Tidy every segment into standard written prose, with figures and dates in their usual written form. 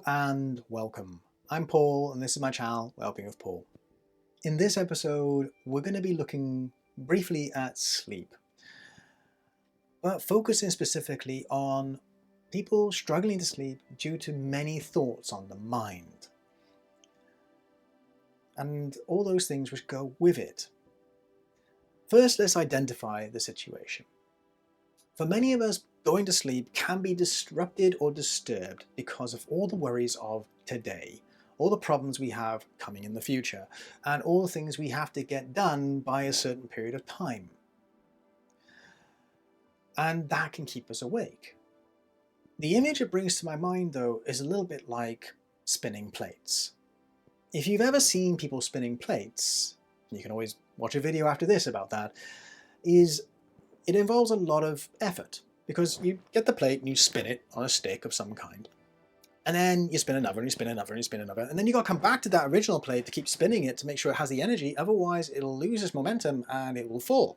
and welcome. I'm Paul and this is my channel, Wellbeing with Paul. In this episode, we're going to be looking briefly at sleep, but focusing specifically on people struggling to sleep due to many thoughts on the mind and all those things which go with it. First, let's identify the situation. For many of us, going to sleep can be disrupted or disturbed because of all the worries of today, all the problems we have coming in the future, and all the things we have to get done by a certain period of time. And that can keep us awake. The image it brings to my mind, though, is a little bit like spinning plates. If you've ever seen people spinning plates, you can always watch a video after this about that, it involves a lot of effort because you get the plate and you spin it on a stick of some kind. And then you spin another and you spin another and you spin another. And then you got to come back to that original plate to keep spinning it to make sure it has the energy. Otherwise, it'll lose its momentum and it will fall.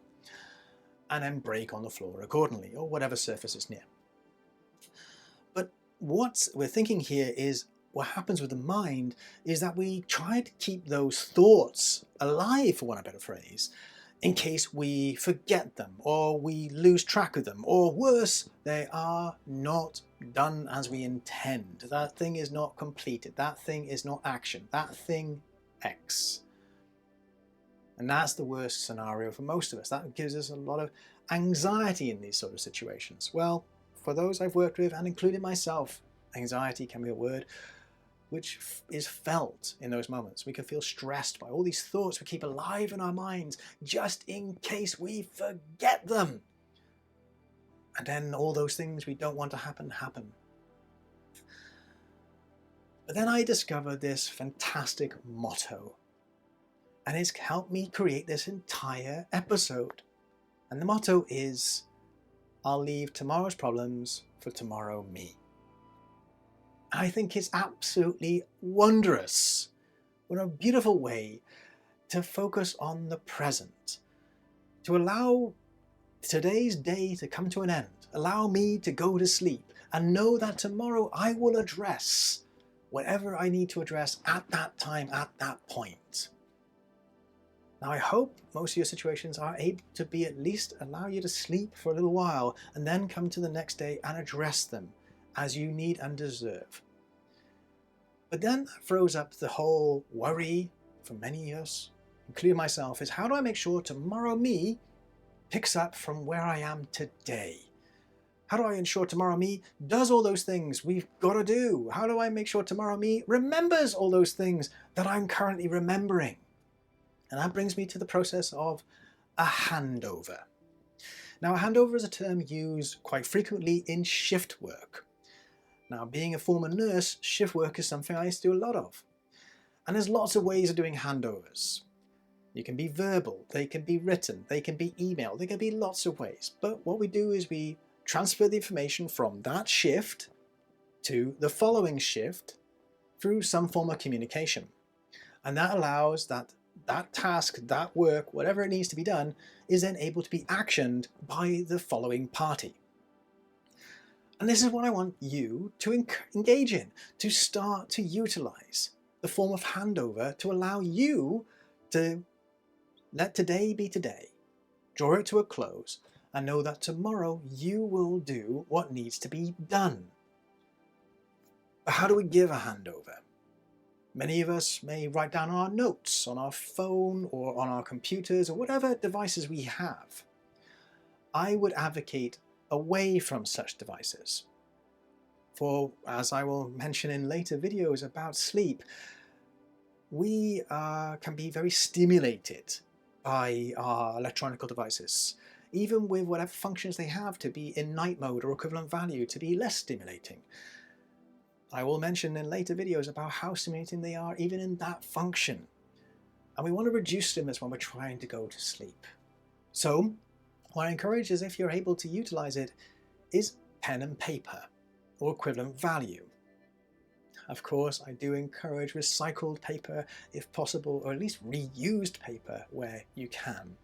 And then break on the floor accordingly, or whatever surface is near. But what we're thinking here is what happens with the mind is that we try to keep those thoughts alive, for want of a better phrase, in case we forget them or we lose track of them, or worse, they are not done as we intend. That thing is not completed. That thing is not action. That thing X. And that's the worst scenario for most of us. That gives us a lot of anxiety in these sort of situations. Well, for those I've worked with, and including myself, anxiety can be a word which is felt in those moments. We can feel stressed by all these thoughts we keep alive in our minds just in case we forget them. And then all those things we don't want to happen. But then I discovered this fantastic motto, and it's helped me create this entire episode. And the motto is, I'll leave tomorrow's problems for tomorrow me. I think it's absolutely wondrous. What a beautiful way to focus on the present, to allow today's day to come to an end, allow me to go to sleep and know that tomorrow I will address whatever I need to address at that time, at that point. Now I hope most of your situations are able to be at least allow you to sleep for a little while and then come to the next day and address them as you need and deserve. But then that throws up the whole worry for many of us, including myself, is how do I make sure tomorrow me picks up from where I am today? How do I ensure tomorrow me does all those things we've got to do? How do I make sure tomorrow me remembers all those things that I'm currently remembering? And that brings me to the process of a handover. Now, a handover is a term used quite frequently in shift work. Now, being a former nurse, shift work is something I used to do a lot of. And there's lots of ways of doing handovers. You can be verbal, they can be written, they can be email, there can be lots of ways. But what we do is we transfer the information from that shift to the following shift through some form of communication. And that allows that task, that work, whatever it needs to be done, is then able to be actioned by the following party. And this is what I want you to engage in, to start to utilize the form of handover to allow you to let today be today, draw it to a close, and know that tomorrow you will do what needs to be done. But how do we give a handover? Many of us may write down our notes on our phone or on our computers or whatever devices we have. I would advocate away from such devices. For, as I will mention in later videos about sleep, we can be very stimulated by our electronic devices, even with whatever functions they have to be in night mode or equivalent value to be less stimulating. I will mention in later videos about how stimulating they are even in that function. And we want to reduce stimulus when we're trying to go to sleep. So what I encourage is, if you're able to utilize it, is pen and paper or equivalent value. Of course, I do encourage recycled paper if possible, or at least reused paper where you can,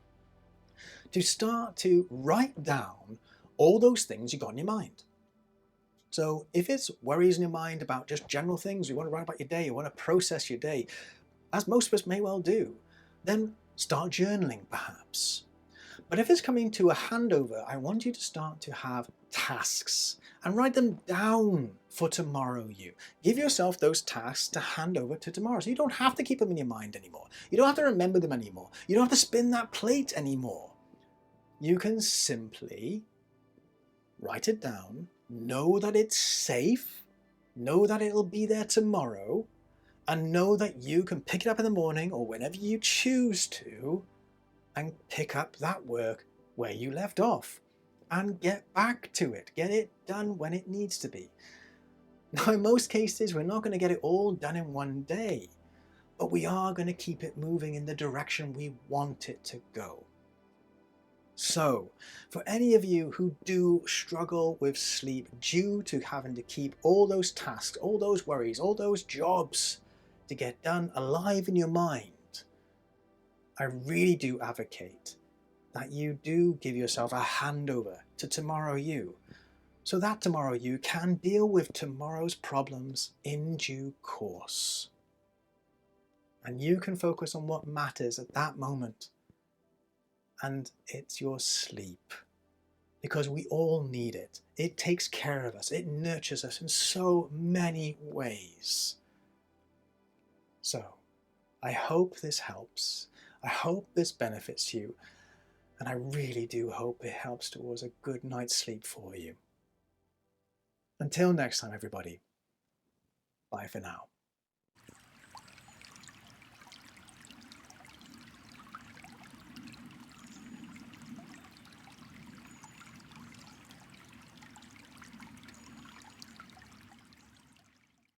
to start to write down all those things you got in your mind. So if it's worries in your mind about just general things, you want to write about your day, you want to process your day, as most of us may well do, then start journaling perhaps. But if it's coming to a handover, I want you to start to have tasks and write them down for tomorrow you. Give yourself those tasks to hand over to tomorrow. So you don't have to keep them in your mind anymore. You don't have to remember them anymore. You don't have to spin that plate anymore. You can simply write it down, know that it's safe, know that it'll be there tomorrow, and know that you can pick it up in the morning or whenever you choose to and pick up that work where you left off and get back to it. Get it done when it needs to be. Now, in most cases, we're not going to get it all done in one day, but we are going to keep it moving in the direction we want it to go. So, for any of you who do struggle with sleep due to having to keep all those tasks, all those worries, all those jobs to get done alive in your mind, I really do advocate that you do give yourself a handover to tomorrow you, so that tomorrow you can deal with tomorrow's problems in due course. And you can focus on what matters at that moment. And it's your sleep. Because we all need it. It takes care of us. It nurtures us in so many ways. So, I hope this helps. I hope this benefits you. And I really do hope it helps towards a good night's sleep for you. Until next time, everybody. Bye for now.